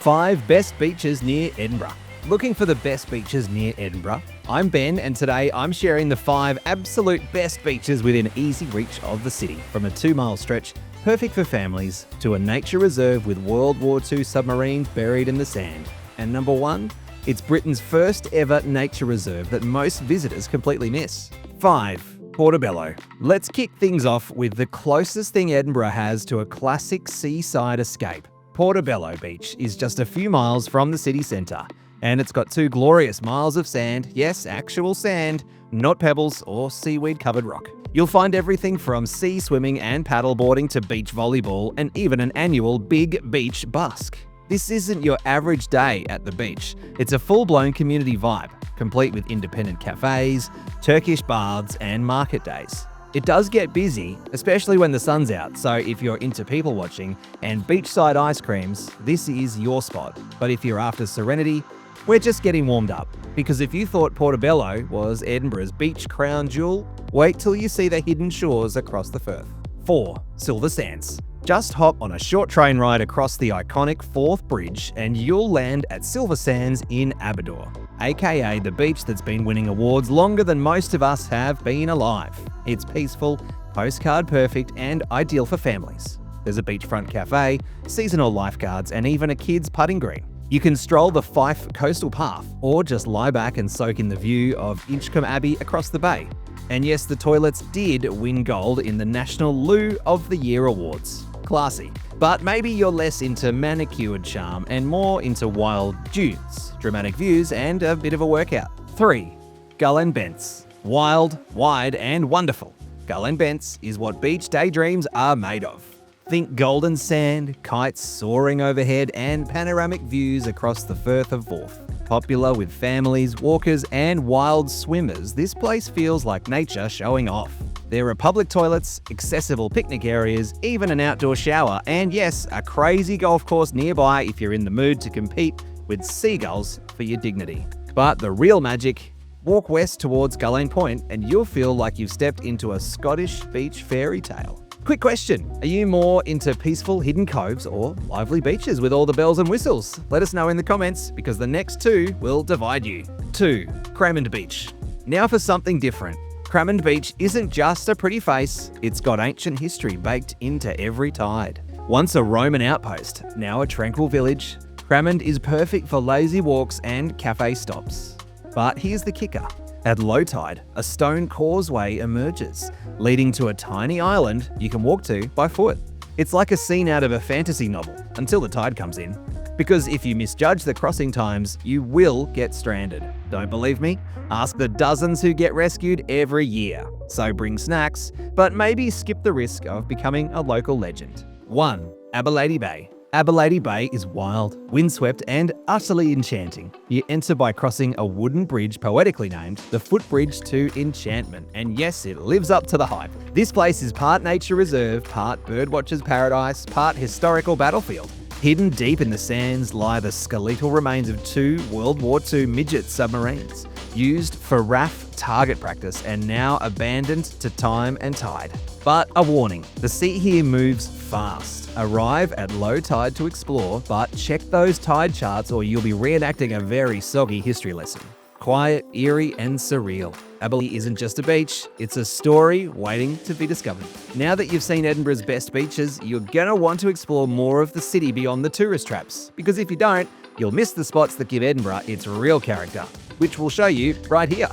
5 best beaches near Edinburgh. Looking for the best beaches near Edinburgh? I'm Ben, and today I'm sharing the 5 absolute best beaches within easy reach of the city, from a 2-mile stretch perfect for families to a nature reserve with World War II submarines buried in the sand. And number 1, it's Britain's first ever nature reserve that most visitors completely miss. 5. Portobello. Let's kick things off with the closest thing Edinburgh has to a classic seaside escape. Portobello Beach is just a few miles from the city centre, and it's got 2 glorious miles of sand, yes, actual sand, not pebbles or seaweed-covered rock. You'll find everything from sea swimming and paddleboarding to beach volleyball and even an annual Big Beach Busk. This isn't your average day at the beach. It's a full-blown community vibe, complete with independent cafes, Turkish baths and market days. It does get busy, especially when the sun's out, so if you're into people watching and beachside ice creams, this is your spot. But if you're after serenity, we're just getting warmed up. Because if you thought Portobello was Edinburgh's beach crown jewel, wait till you see the hidden shores across the Firth. 4. Silver Sands. Just hop on a short train ride across the iconic Forth Bridge and you'll land at Silver Sands in Aberlady, aka the beach that's been winning awards longer than most of us have been alive. It's peaceful, postcard perfect, and ideal for families. There's a beachfront cafe, seasonal lifeguards, and even a kids' putting green. You can stroll the Fife Coastal Path, or just lie back and soak in the view of Inchcombe Abbey across the bay. And yes, the toilets did win gold in the National Loo of the Year Awards. Classy. But maybe you're less into manicured charm and more into wild dunes, dramatic views, and a bit of a workout. 3. Gullane Bents. Wild, wide, and wonderful. Gullane Bents is what beach daydreams are made of. Think golden sand, kites soaring overhead, and panoramic views across the Firth of Forth. Popular with families, walkers, and wild swimmers, this place feels like nature showing off. There are public toilets, accessible picnic areas, even an outdoor shower, and yes, a crazy golf course nearby if you're in the mood to compete with seagulls for your dignity. But the real magic? Walk west towards Gullane Point and you'll feel like you've stepped into a Scottish beach fairy tale. Quick question, are you more into peaceful hidden coves or lively beaches with all the bells and whistles? Let us know in the comments, because the next 2 will divide you. 2. Cramond Beach. Now for something different. Cramond Beach isn't just a pretty face, it's got ancient history baked into every tide. Once a Roman outpost, now a tranquil village, Cramond is perfect for lazy walks and cafe stops. But here's the kicker. At low tide, a stone causeway emerges, leading to a tiny island you can walk to by foot. It's like a scene out of a fantasy novel, until the tide comes in. Because if you misjudge the crossing times, you will get stranded. Don't believe me? Ask the dozens who get rescued every year. So bring snacks, but maybe skip the risk of becoming a local legend. 1. Aberlady Bay. Aberlady Bay is wild, windswept, and utterly enchanting. You enter by crossing a wooden bridge poetically named the Footbridge to Enchantment, and yes, it lives up to the hype. This place is part nature reserve, part birdwatcher's paradise, part historical battlefield. Hidden deep in the sands lie the skeletal remains of 2 World War II midget submarines, used for RAF target practice and now abandoned to time and tide. But a warning, the sea here moves fast. Arrive at low tide to explore, but check those tide charts or you'll be reenacting a very soggy history lesson. Quiet, eerie, and surreal. Aberlady isn't just a beach, it's a story waiting to be discovered. Now that you've seen Edinburgh's best beaches, you're gonna want to explore more of the city beyond the tourist traps, because if you don't, you'll miss the spots that give Edinburgh its real character, which we'll show you right here.